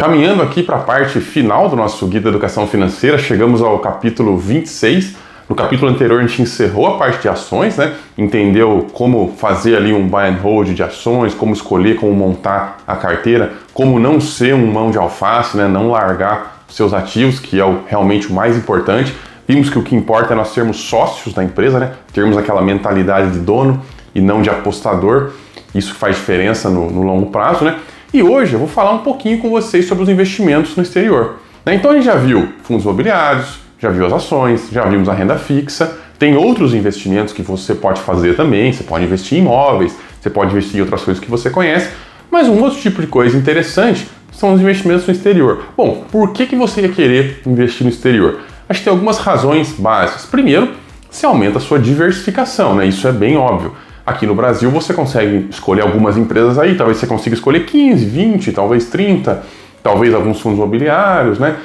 Caminhando aqui para a parte final do nosso Guia da Educação Financeira, chegamos ao capítulo 26. No capítulo anterior a gente encerrou a parte de ações, né? Entendeu como fazer ali um buy and hold de ações, como escolher, como montar a carteira, como não ser um mão de alface, né? Não largar seus ativos, que é realmente o mais importante. Vimos que o que importa é nós sermos sócios da empresa, né? Termos aquela mentalidade de dono e não de apostador. Isso faz diferença no longo prazo, né? E hoje eu vou falar um pouquinho com vocês sobre os investimentos no exterior. Então a gente já viu fundos imobiliários, já viu as ações, já vimos a renda fixa, tem outros investimentos que você pode fazer também, você pode investir em imóveis, você pode investir em outras coisas que você conhece, mas um outro tipo de coisa interessante são os investimentos no exterior. Bom, por que você ia querer investir no exterior? Acho que tem algumas razões básicas. Primeiro, você aumenta a sua diversificação, né? Isso é bem óbvio. Aqui no Brasil você consegue escolher algumas empresas aí, talvez você consiga escolher 15, 20, talvez 30, talvez alguns fundos imobiliários, né?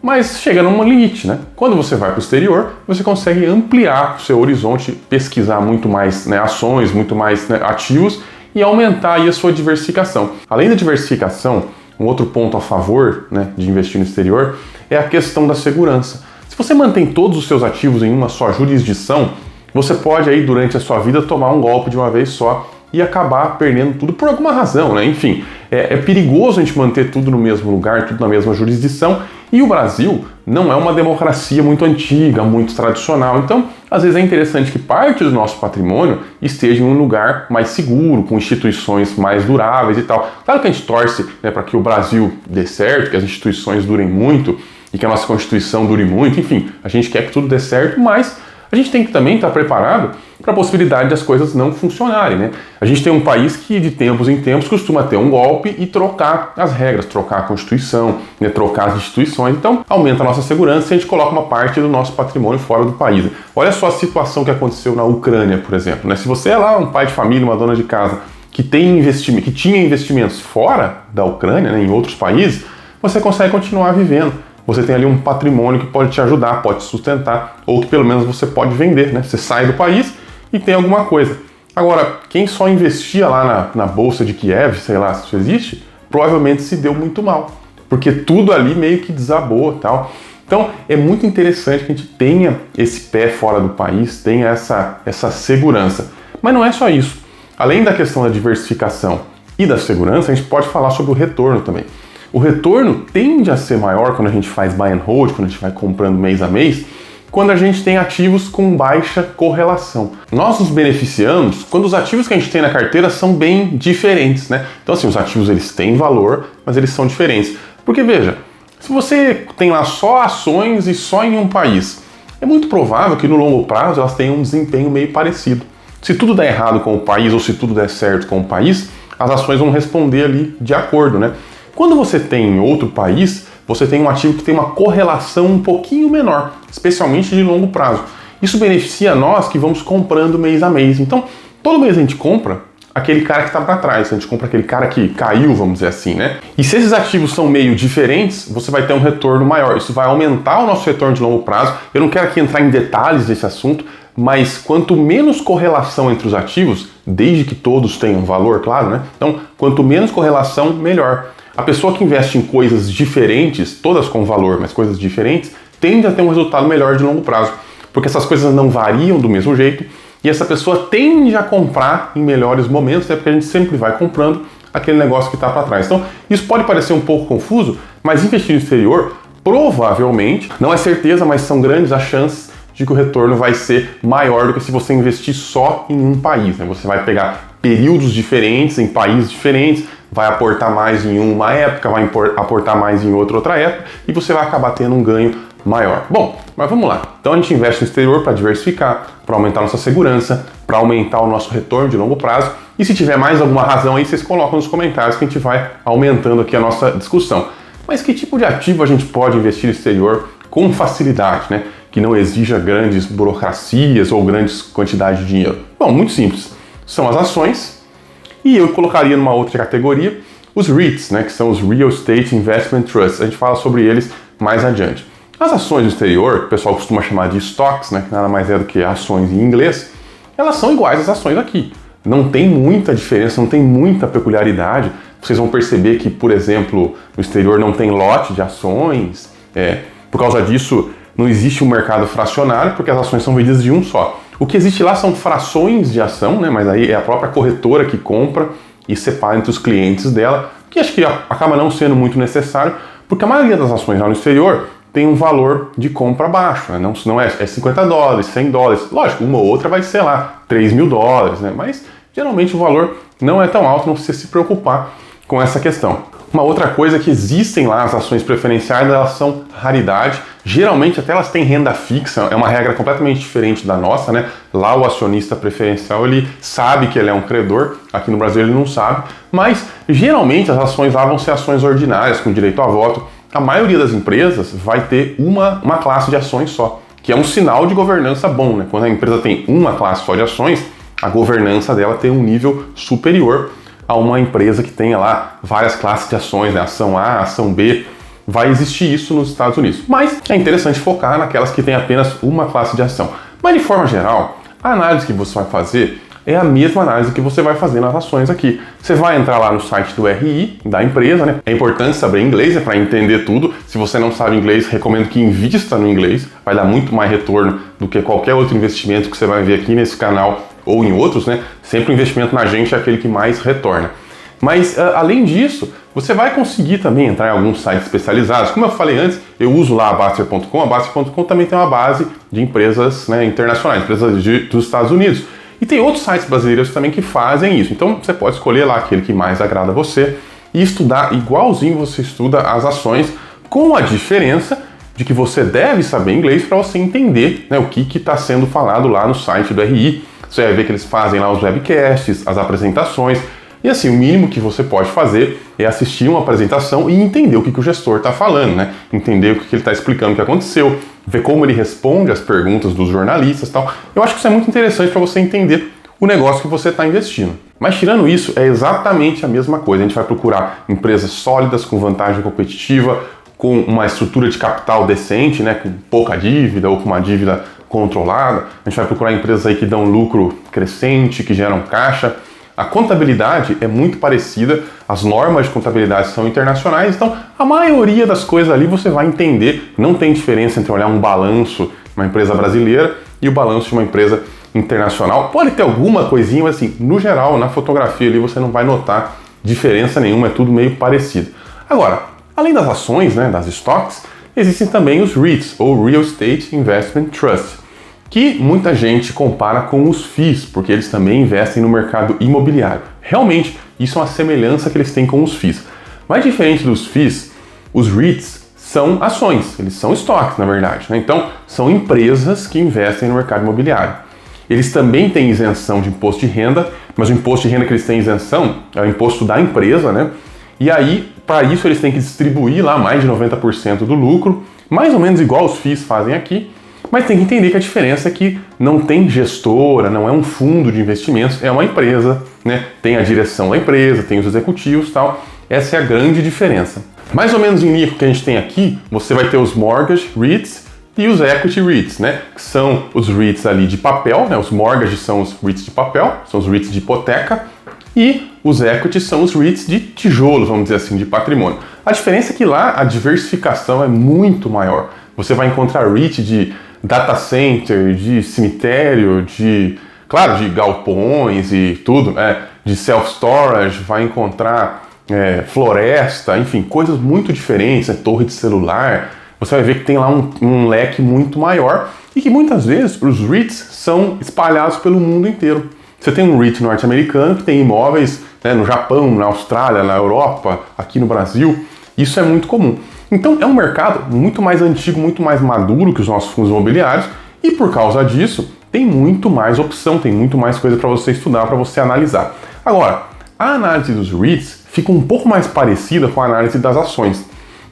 Mas chega num limite, né? Quando você vai para o exterior, você consegue ampliar o seu horizonte, pesquisar muito mais, né, ações, muito mais, né, ativos e aumentar aí a sua diversificação. Além da diversificação, um outro ponto a favor, né, de investir no exterior é a questão da segurança. Se você mantém todos os seus ativos em uma só jurisdição, você pode aí durante a sua vida tomar um golpe de uma vez só e acabar perdendo tudo por alguma razão, né? Enfim, é perigoso a gente manter tudo no mesmo lugar, tudo na mesma jurisdição, e o Brasil não é uma democracia muito antiga, muito tradicional, então às vezes é interessante que parte do nosso patrimônio esteja em um lugar mais seguro, com instituições mais duráveis e tal. Claro que a gente torce, né, para que o Brasil dê certo, que as instituições durem muito e que a nossa Constituição dure muito, enfim, a gente quer que tudo dê certo, mas a gente tem que também estar preparado para a possibilidade das coisas não funcionarem, né? A gente tem um país que de tempos em tempos costuma ter um golpe e trocar as regras, trocar a Constituição, né? Trocar as instituições. Então aumenta a nossa segurança e a gente coloca uma parte do nosso patrimônio fora do país. Olha só a situação que aconteceu na Ucrânia, por exemplo, né? Se você é lá um pai de família, uma dona de casa que tem investimento, que tinha investimentos fora da Ucrânia, né, em outros países, você consegue continuar vivendo. Você tem ali um patrimônio que pode te ajudar, pode te sustentar, ou que pelo menos você pode vender, né? Você sai do país e tem alguma coisa. Agora, quem só investia lá na Bolsa de Kiev, sei lá se isso existe, provavelmente se deu muito mal, porque tudo ali meio que desabou e tal. Então, é muito interessante que a gente tenha esse pé fora do país, tenha essa segurança. Mas não é só isso. Além da questão da diversificação e da segurança, a gente pode falar sobre o retorno também. O retorno tende a ser maior quando a gente faz buy and hold, quando a gente vai comprando mês a mês, quando a gente tem ativos com baixa correlação. Nós nos beneficiamos quando os ativos que a gente tem na carteira são bem diferentes, né? Então assim, os ativos eles têm valor, mas eles são diferentes. Porque veja, se você tem lá só ações e só em um país, é muito provável que no longo prazo elas tenham um desempenho meio parecido. Se tudo der errado com o país ou se tudo der certo com o país, as ações vão responder ali de acordo, né? Quando você tem em outro país, você tem um ativo que tem uma correlação um pouquinho menor, especialmente de longo prazo. Isso beneficia nós que vamos comprando mês a mês. Então, todo mês a gente compra aquele cara que está para trás, a gente compra aquele cara que caiu, vamos dizer assim, né? E se esses ativos são meio diferentes, você vai ter um retorno maior. Isso vai aumentar o nosso retorno de longo prazo. Eu não quero aqui entrar em detalhes desse assunto, mas quanto menos correlação entre os ativos, desde que todos tenham valor, claro, né? Então, quanto menos correlação, melhor. A pessoa que investe em coisas diferentes, todas com valor, mas coisas diferentes, tende a ter um resultado melhor de longo prazo, porque essas coisas não variam do mesmo jeito e essa pessoa tende a comprar em melhores momentos, porque a gente sempre vai comprando aquele negócio que está para trás. Então, isso pode parecer um pouco confuso, mas investir no exterior, provavelmente, não é certeza, mas são grandes as chances de que o retorno vai ser maior do que se você investir só em um país, né? Você vai pegar períodos diferentes, em países diferentes, vai aportar mais em uma época, vai aportar mais em outra época e você vai acabar tendo um ganho maior. Bom, mas vamos lá. Então a gente investe no exterior para diversificar, para aumentar nossa segurança, para aumentar o nosso retorno de longo prazo. E se tiver mais alguma razão aí, vocês colocam nos comentários que a gente vai aumentando aqui a nossa discussão. Mas que tipo de ativo a gente pode investir no exterior com facilidade, né? Que não exija grandes burocracias ou grandes quantidades de dinheiro? Bom, muito simples. São as ações. E eu colocaria numa outra categoria os REITs, né, que são os Real Estate Investment Trusts. A gente fala sobre eles mais adiante. As ações do exterior, que o pessoal costuma chamar de stocks, né, que nada mais é do que ações em inglês, elas são iguais às ações aqui. Não tem muita diferença, não tem muita peculiaridade. vocês vão perceber que, por exemplo, no exterior não tem lote de ações, por causa disso não existe um mercado fracionário, porque as ações são vendidas de um só. O que existe lá são frações de ação, né? Mas aí é a própria corretora que compra e separa entre os clientes dela, que acho que acaba não sendo muito necessário, porque a maioria das ações lá no exterior tem um valor de compra baixo, né? Não é $50, $100, lógico, uma ou outra vai ser lá $3.000, né? Mas geralmente o valor não é tão alto, não precisa se preocupar com essa questão. Uma outra coisa é que existem lá as ações preferenciais, elas são raridade, geralmente até elas têm renda fixa, é uma regra completamente diferente da nossa, né? Lá o acionista preferencial, ele sabe que ele é um credor, aqui no Brasil ele não sabe, mas geralmente as ações lá vão ser ações ordinárias, com direito a voto. A maioria das empresas vai ter uma classe de ações só, que é um sinal de governança bom, né? Quando a empresa tem uma classe só de ações, a governança dela tem um nível superior a uma empresa que tenha lá várias classes de ações, né? Ação A, ação B. Vai existir isso nos Estados Unidos. Mas é interessante focar naquelas que têm apenas uma classe de ação. Mas de forma geral, a análise que você vai fazer é a mesma análise que você vai fazer nas ações aqui. Você vai entrar lá no site do RI, da empresa, né? É importante saber inglês, para entender tudo. Se você não sabe inglês, recomendo que invista no inglês. Vai dar muito mais retorno do que qualquer outro investimento que você vai ver aqui nesse canal ou em outros, né? Sempre o investimento na gente é aquele que mais retorna. Mas, além disso, você vai conseguir também entrar em alguns sites especializados. Como eu falei antes, eu uso lá a Baster.com. A Baster.com também tem uma base de empresas, né, internacionais, empresas dos Estados Unidos. E tem outros sites brasileiros também que fazem isso. Então você pode escolher lá aquele que mais agrada a você e estudar igualzinho você estuda as ações, com a diferença de que você deve saber inglês para você entender, né, o que está sendo falado lá no site do RI. Você vai ver que eles fazem lá os webcasts, as apresentações. E assim, o mínimo que você pode fazer é assistir uma apresentação e entender o que o gestor está falando, né? Entender o que ele está explicando, o que aconteceu, ver como ele responde às perguntas dos jornalistas e tal. Eu acho que isso é muito interessante para você entender o negócio que você está investindo. Mas tirando isso, é exatamente a mesma coisa. A gente vai procurar empresas sólidas, com vantagem competitiva, com uma estrutura de capital decente, né? Com pouca dívida ou com uma dívida controlada. A gente vai procurar empresas aí que dão lucro crescente, que geram caixa. A contabilidade é muito parecida, as normas de contabilidade são internacionais, então a maioria das coisas ali você vai entender. Não tem diferença entre olhar um balanço de uma empresa brasileira e o balanço de uma empresa internacional. Pode ter alguma coisinha, mas assim, no geral, na fotografia ali você não vai notar diferença nenhuma, é tudo meio parecido. Agora, além das ações, né, das stocks, existem também os REITs, ou Real Estate Investment Trust, que muita gente compara com os FIIs, porque eles também investem no mercado imobiliário. Realmente, isso é uma semelhança que eles têm com os FIIs. Mas diferente dos FIIs, os REITs são ações, eles são estoques, na verdade, né? Então, são empresas que investem no mercado imobiliário. Eles também têm isenção de imposto de renda, mas o imposto de renda que eles têm isenção é o imposto da empresa, né? E aí, para isso, eles têm que distribuir lá mais de 90% do lucro, mais ou menos igual os FIIs fazem aqui. Mas tem que entender que a diferença é que não tem gestora, não é um fundo de investimentos, é uma empresa, né? Tem a direção da empresa, tem os executivos e tal. Essa é a grande diferença. Mais ou menos em linha com o que a gente tem aqui, você vai ter os mortgage REITs e os equity REITs, né? Que são os REITs ali de papel, né? Os mortgage são os REITs de papel, são os REITs de hipoteca, e os equity são os REITs de tijolos, vamos dizer assim, de patrimônio. A diferença é que lá a diversificação é muito maior. Você vai encontrar REIT de data center, de cemitério, de galpões e tudo, de self-storage, vai encontrar floresta, enfim, coisas muito diferentes, torre de celular. Você vai ver que tem lá um leque muito maior e que muitas vezes os REITs são espalhados pelo mundo inteiro. Você tem um REIT norte-americano que tem imóveis, né, no Japão, na Austrália, na Europa, aqui no Brasil. Isso é muito comum. Então é um mercado muito mais antigo, muito mais maduro que os nossos fundos imobiliários e por causa disso tem muito mais opção, tem muito mais coisa para você estudar, para você analisar. Agora, a análise dos REITs fica um pouco mais parecida com a análise das ações,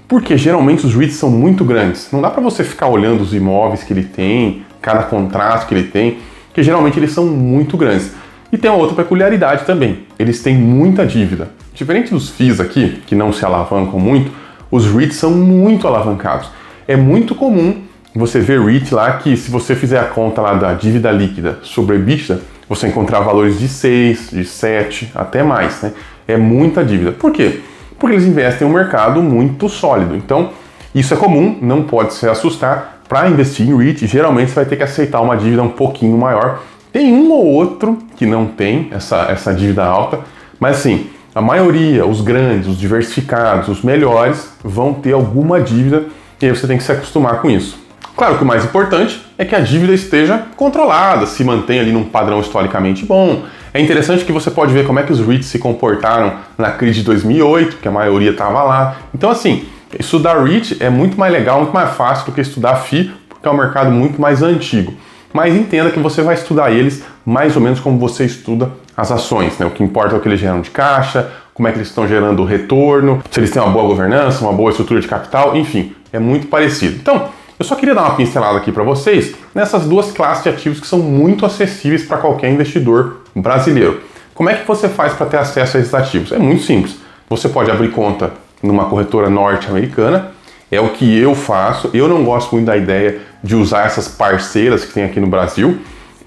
porque geralmente os REITs são muito grandes. Não dá para você ficar olhando os imóveis que ele tem, cada contrato que ele tem, porque geralmente eles são muito grandes. E tem uma outra peculiaridade também, eles têm muita dívida. Diferente dos FIIs aqui, que não se alavancam muito, os REITs são muito alavancados. É muito comum você ver REIT lá que, se você fizer a conta lá da dívida líquida sobre EBITDA, você encontrar valores de 6, de 7, até mais, né? É muita dívida. Por quê? Porque eles investem em um mercado muito sólido. Então, isso é comum, não pode se assustar. Para investir em REIT, geralmente você vai ter que aceitar uma dívida um pouquinho maior. Tem um ou outro que não tem essa dívida alta, mas assim, a maioria, os grandes, os diversificados, os melhores, vão ter alguma dívida e aí você tem que se acostumar com isso. Claro que o mais importante é que a dívida esteja controlada, se mantenha ali num padrão historicamente bom. É interessante que você pode ver como é que os REITs se comportaram na crise de 2008, que a maioria estava lá. Então assim, estudar REIT é muito mais legal, muito mais fácil do que estudar FI, porque é um mercado muito mais antigo. Mas entenda que você vai estudar eles mais ou menos como você estuda as ações, né? O que importa é o que eles geram de caixa, como é que eles estão gerando retorno, se eles têm uma boa governança, uma boa estrutura de capital, enfim, é muito parecido. Então, eu só queria dar uma pincelada aqui para vocês nessas duas classes de ativos que são muito acessíveis para qualquer investidor brasileiro. Como é que você faz para ter acesso a esses ativos? É muito simples. Você pode abrir conta numa corretora norte-americana, é o que eu faço. Eu não gosto muito da ideia de usar essas parceiras que tem aqui no Brasil,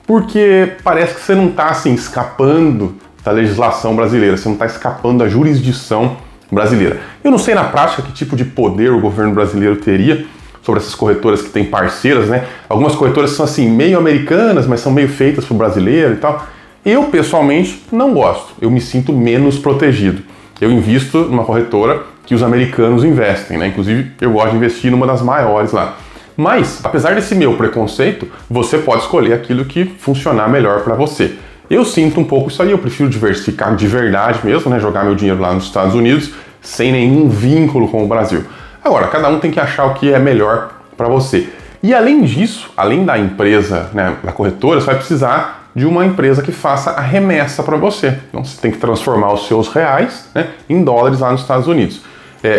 porque parece que você não está assim, escapando da legislação brasileira, você não está escapando da jurisdição brasileira. Eu não sei na prática que tipo de poder o governo brasileiro teria sobre essas corretoras que têm parceiras, né? Algumas corretoras são assim, meio americanas, mas são meio feitas para o brasileiro e tal. Eu, pessoalmente, não gosto. Eu me sinto menos protegido. Eu invisto numa corretora que os americanos investem, né? Inclusive, eu gosto de investir numa das maiores lá. Mas, apesar desse meu preconceito, você pode escolher aquilo que funcionar melhor para você. Eu sinto um pouco isso aí, eu prefiro diversificar de verdade mesmo, né? Jogar meu dinheiro lá nos Estados Unidos, sem nenhum vínculo com o Brasil. Agora, cada um tem que achar o que é melhor para você. E além disso, além da empresa, né, da corretora, você vai precisar de uma empresa que faça a remessa para você. Então você tem que transformar os seus reais, né, em dólares lá nos Estados Unidos.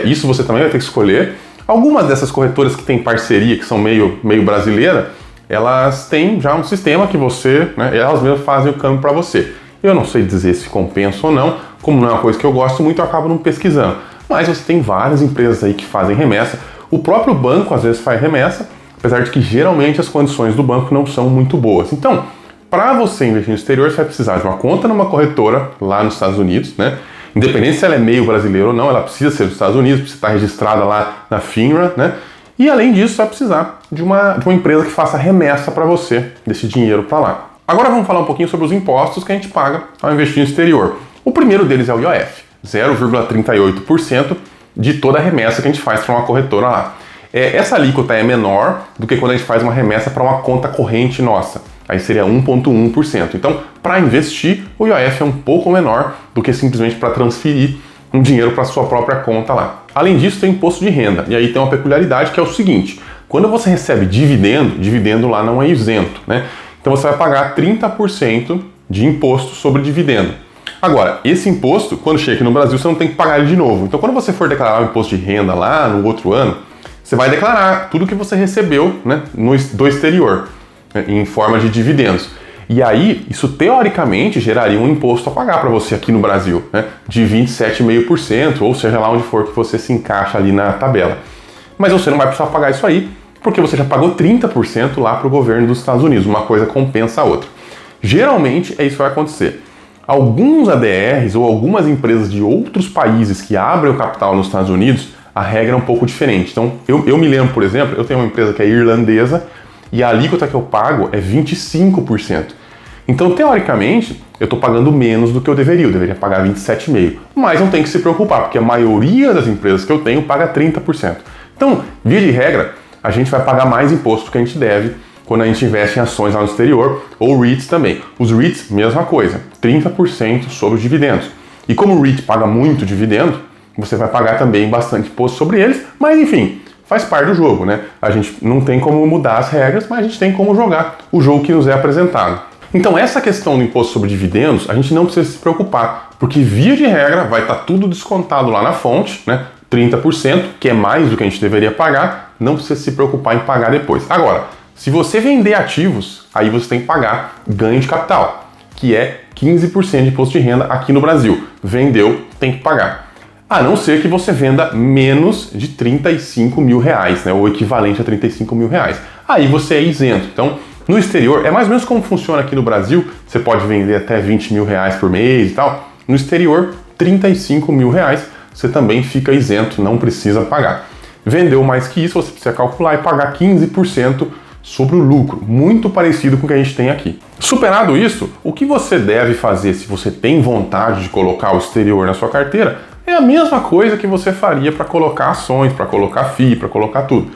Isso você também vai ter que escolher. Algumas dessas corretoras que têm parceria, que são meio brasileira, elas têm já um sistema que você, né, elas mesmas fazem o câmbio para você. Eu não sei dizer se compensa ou não, como não é uma coisa que eu gosto muito, eu acabo não pesquisando. Mas você tem várias empresas aí que fazem remessa. O próprio banco às vezes faz remessa, apesar de que geralmente as condições do banco não são muito boas. Então, para você investir no exterior, você vai precisar de uma conta numa corretora lá nos Estados Unidos, né? Independente se ela é meio brasileira ou não, ela precisa ser dos Estados Unidos, precisa estar registrada lá na FINRA, né? E além disso, você vai precisar de uma empresa que faça remessa para você desse dinheiro para lá. Agora vamos falar um pouquinho sobre os impostos que a gente paga ao investir no exterior. O primeiro deles é o IOF, 0,38% de toda a remessa que a gente faz para uma corretora lá. Essa alíquota é menor do que quando a gente faz uma remessa para uma conta corrente nossa. Aí seria 1,1%. Então, para investir, o IOF é um pouco menor do que simplesmente para transferir um dinheiro para sua própria conta lá. Além disso, tem imposto de renda. E aí tem uma peculiaridade que é o seguinte: quando você recebe dividendo lá não é isento, né? Então você vai pagar 30% de imposto sobre dividendo. Agora, esse imposto, quando chega aqui no Brasil, você não tem que pagar ele de novo. Então, quando você for declarar o imposto de renda lá no outro ano, você vai declarar tudo que você recebeu, né, do exterior, né, em forma de dividendos. E aí, isso teoricamente geraria um imposto a pagar para você aqui no Brasil, né, de 27,5%, ou seja lá onde for que você se encaixa ali na tabela. Mas você não vai precisar pagar isso aí, porque você já pagou 30% lá para o governo dos Estados Unidos. Uma coisa compensa a outra. Geralmente, é isso que vai acontecer. Alguns ADRs ou algumas empresas de outros países que abrem o capital nos Estados Unidos, a regra é um pouco diferente. Então, eu me lembro, por exemplo, eu tenho uma empresa que é irlandesa e a alíquota que eu pago é 25%. Então, teoricamente, eu estou pagando menos do que eu deveria pagar 27,5%. Mas não tem que se preocupar, porque a maioria das empresas que eu tenho paga 30%. Então, via de regra, a gente vai pagar mais imposto do que a gente deve quando a gente investe em ações lá no exterior, ou REITs também. Os REITs, mesma coisa, 30% sobre os dividendos. E como o REIT paga muito dividendo, você vai pagar também bastante imposto sobre eles, mas enfim, faz parte do jogo, né? A gente não tem como mudar as regras, mas a gente tem como jogar o jogo que nos é apresentado. Então essa questão do imposto sobre dividendos, a gente não precisa se preocupar, porque via de regra vai estar tudo descontado lá na fonte, né? 30%, que é mais do que a gente deveria pagar, não precisa se preocupar em pagar depois. Agora, se você vender ativos, aí você tem que pagar ganho de capital, que é 15% de imposto de renda aqui no Brasil. Vendeu, tem que pagar. A não ser que você venda menos de 35 mil reais, né, ou equivalente a 35 mil reais. Aí você é isento. Então, no exterior, é mais ou menos como funciona aqui no Brasil. Você pode vender até 20 mil reais por mês e tal. No exterior, R$35 mil, você também fica isento, não precisa pagar. Vendeu mais que isso, você precisa calcular e pagar 15% sobre o lucro, muito parecido com o que a gente tem aqui. Superado isso, o que você deve fazer se você tem vontade de colocar o exterior na sua carteira é a mesma coisa que você faria para colocar ações, para colocar FII, para colocar tudo.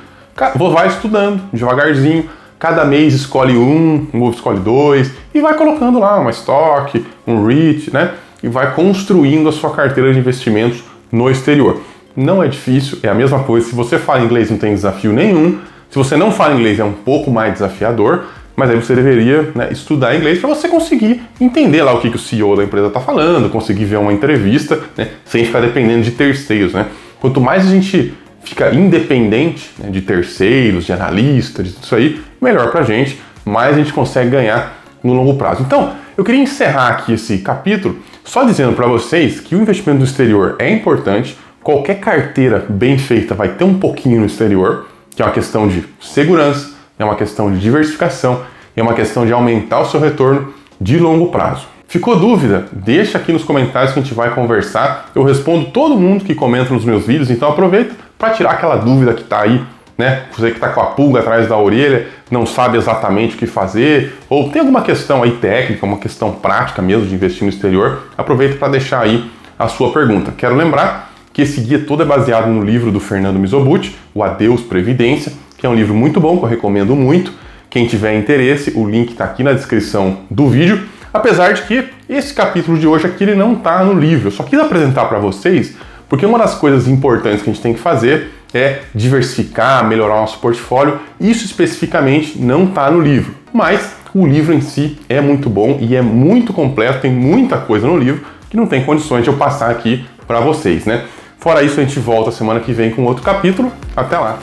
Vai estudando devagarzinho, cada mês escolhe um escolhe dois e vai colocando lá uma estoque, um REIT, né? E vai construindo a sua carteira de investimentos no exterior. Não é difícil, é a mesma coisa. Se você fala inglês, não tem desafio nenhum. Se você não fala inglês, é um pouco mais desafiador, mas aí você deveria, né, estudar inglês para você conseguir entender lá o que o CEO da empresa está falando, conseguir ver uma entrevista, né, sem ficar dependendo de terceiros, né? Quanto mais a gente fica independente, né, de terceiros, de analistas, de tudo isso aí, melhor para a gente, mais a gente consegue ganhar no longo prazo. Então, eu queria encerrar aqui esse capítulo só dizendo para vocês que o investimento no exterior é importante. Qualquer carteira bem feita vai ter um pouquinho no exterior, que é uma questão de segurança, é uma questão de diversificação, é uma questão de aumentar o seu retorno de longo prazo. Ficou dúvida? Deixa aqui nos comentários que a gente vai conversar. Eu respondo todo mundo que comenta nos meus vídeos, então aproveita para tirar aquela dúvida que está aí, né? Você que está com a pulga atrás da orelha, não sabe exatamente o que fazer, ou tem alguma questão aí técnica, uma questão prática mesmo de investir no exterior, aproveita para deixar aí a sua pergunta. Quero lembrar que esse guia todo é baseado no livro do Fernando Mizobuti, O Adeus Previdência, que é um livro muito bom, que eu recomendo muito. Quem tiver interesse, o link está aqui na descrição do vídeo. Apesar de que esse capítulo de hoje aqui ele não está no livro. Eu só quis apresentar para vocês, porque uma das coisas importantes que a gente tem que fazer é diversificar, melhorar o nosso portfólio. Isso especificamente não está no livro, mas o livro em si é muito bom e é muito completo, tem muita coisa no livro que não tem condições de eu passar aqui para vocês, né? Fora isso, a gente volta semana que vem com outro capítulo. Até lá!